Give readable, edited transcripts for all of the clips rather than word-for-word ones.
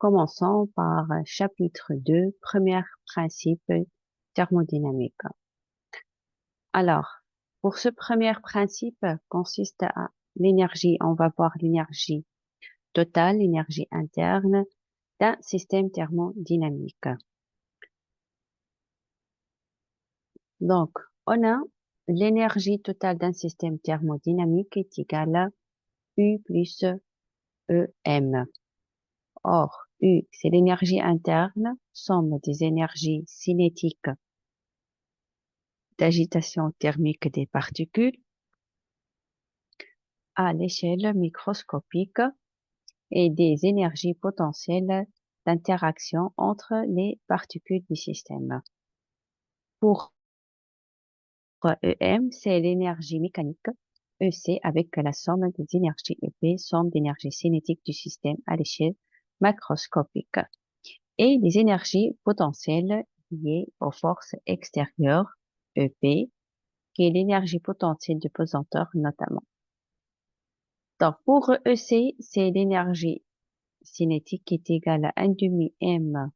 Commençons par chapitre 2, premier principe thermodynamique. Alors, pour ce premier principe consiste à l'énergie, on va voir l'énergie totale, l'énergie interne d'un système thermodynamique. Donc, on a l'énergie totale d'un système thermodynamique est égale à U plus EM. Or, U, c'est l'énergie interne, somme des énergies cinétiques d'agitation thermique des particules à l'échelle microscopique et des énergies potentielles d'interaction entre les particules du système. Pour EM, c'est l'énergie mécanique. EC avec la somme des énergies EP, somme d'énergie cinétique du système à l'échelle macroscopique. Et les énergies potentielles liées aux forces extérieures, EP, qui est l'énergie potentielle du pesanteur notamment. Donc, pour EC, c'est l'énergie cinétique qui est égale à 1 demi m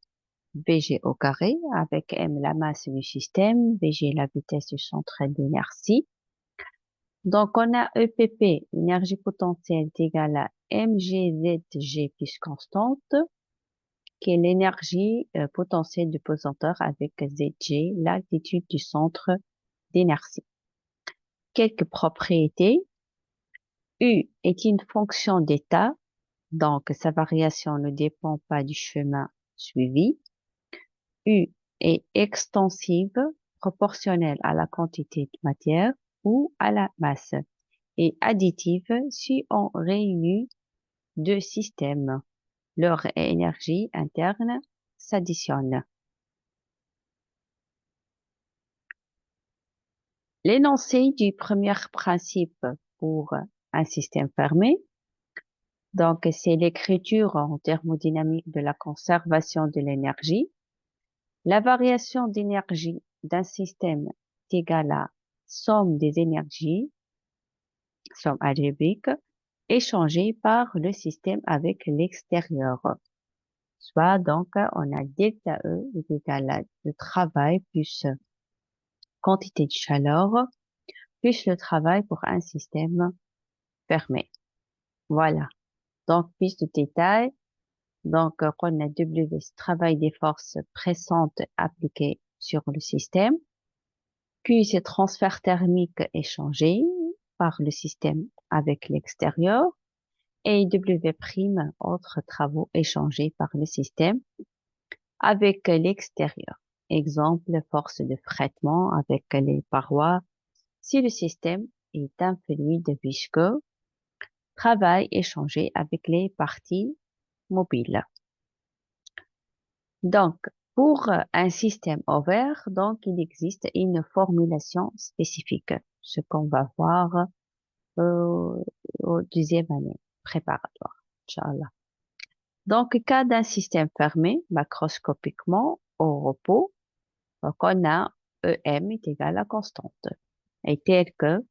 Vg au carré, avec m la masse du système, Vg la vitesse du centre d'inertie. Donc, on a EPP, l'énergie potentielle est égale à mgzg plus constante, qui est l'énergie potentielle du pesanteur avec Zg, l'altitude du centre d'inertie. Quelques propriétés. U est une fonction d'état, donc sa variation ne dépend pas du chemin suivi. U est extensive, proportionnelle à la quantité de matière ou à la masse, et additive si on réunit deux systèmes. Leur énergie interne s'additionne. L'énoncé du premier principe pour un système fermé, donc c'est l'écriture en thermodynamique de la conservation de l'énergie. La variation d'énergie d'un système est égale à somme des énergies, somme algébrique, échangées par le système avec l'extérieur. Soit donc on a delta E est égal à le travail plus quantité de chaleur plus le travail pour un système fermé. Voilà. Donc, plus de détails. Donc, on a W, travail des forces pressantes appliquées sur le système. Q, c'est transfert thermique échangé par le système avec l'extérieur. Et W', autres travaux échangés par le système avec l'extérieur. Exemple, force de frottement avec les parois. Si le système est un fluide visqueux, travail échangé avec les parties mobiles. Donc, pour un système ouvert, donc il existe une formulation spécifique, ce qu'on va voir au deuxième année préparatoire, Inch'Allah. Donc, cas d'un système fermé, macroscopiquement au repos, donc on a EM est égal à constante, et tel que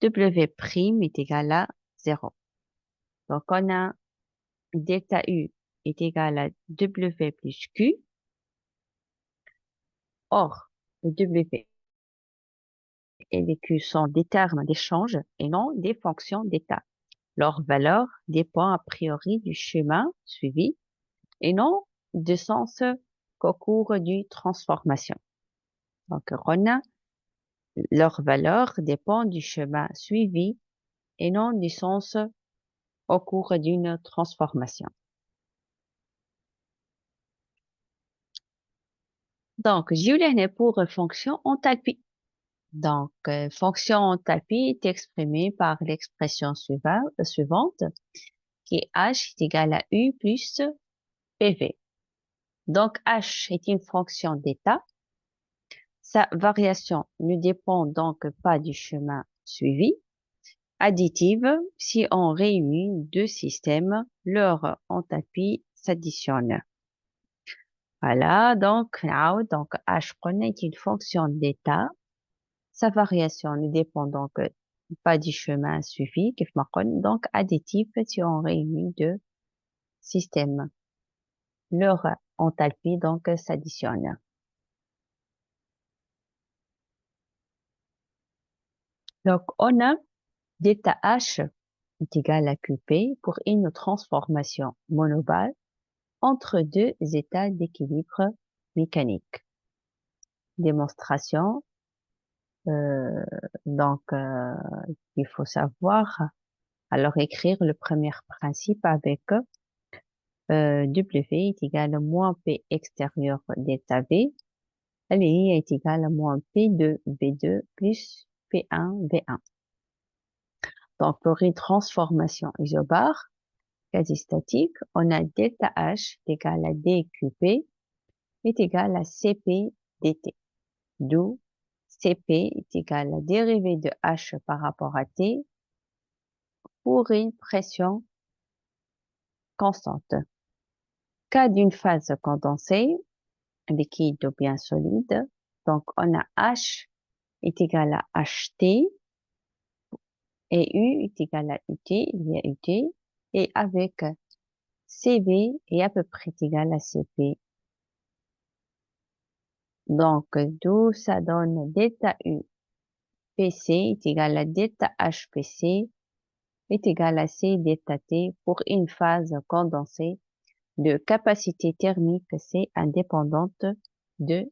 W' est égal à 0. Donc, on a delta U est égal à W plus Q. Or, le W et les Q sont des termes d'échange et non des fonctions d'état. Leur valeur dépend a priori du chemin suivi et non du sens qu'au cours d'une transformation. Donc, on a leur valeur dépend du chemin suivi et non du sens au cours d'une transformation. Donc, je pour fonction enthalpie. Donc, fonction enthalpie est exprimée par l'expression suivante, qui est H est égal à U plus PV. Donc, H est une fonction d'état. Sa variation ne dépend donc pas du chemin suivi. Additive, si on réunit deux systèmes, leur enthalpie s'additionne. Voilà, donc H est une fonction d'état. Sa variation ne dépend donc pas du chemin suivi, donc additif si on réunit deux systèmes. leur enthalpie donc s'additionne. Donc, on a delta H est égal à QP pour une transformation monobale entre deux états d'équilibre mécanique. Démonstration. Euh, donc, il faut savoir, alors écrire le premier principe avec W est égal à moins P extérieur delta V. LI est égal à moins P2 V2 plus P1 V1. Donc, pour une transformation isobare, quasi-statique, on a delta H est égal à dQP est égal à CP dt. D'où CP est égal à la dérivée de H par rapport à T pour une pression constante. Cas d'une phase condensée, liquide ou bien solide, donc on a H est égal à HT et U est égal à UT, il y a UT, et avec CV est à peu près égal à CP. Donc, d'où ça donne delta U PC est égal à delta HPC est égal à C delta T pour une phase condensée de capacité thermique C indépendante de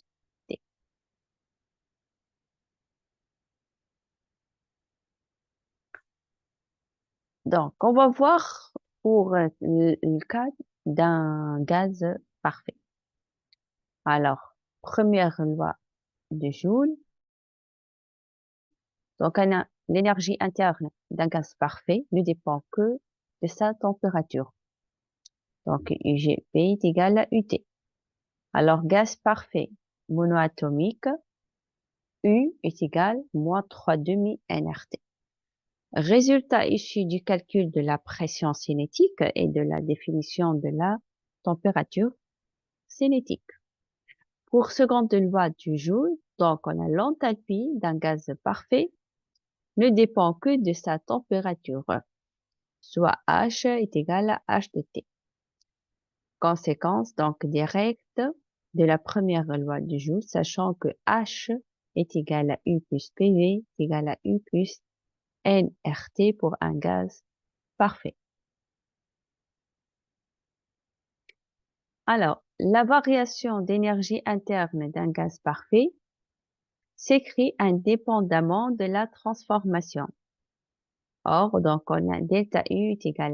T. Donc, on va voir pour le cas d'un gaz parfait. Alors, première loi de Joule. Donc, l'énergie interne d'un gaz parfait ne dépend que de sa température. Donc, UGP est égal à UT. Alors, gaz parfait monoatomique, U est égal à moins 3 demi nRT. Résultat issu du calcul de la pression cinétique et de la définition de la température cinétique. Pour seconde loi du Joule, donc on a l'enthalpie d'un gaz parfait ne dépend que de sa température, soit H est égal à H de T. Conséquence donc directe de la première loi du Joule, sachant que H est égal à U plus PV est égal à U plus nRT pour un gaz parfait. Alors, la variation d'énergie interne d'un gaz parfait s'écrit indépendamment de la transformation. Or, donc, on a delta U est égal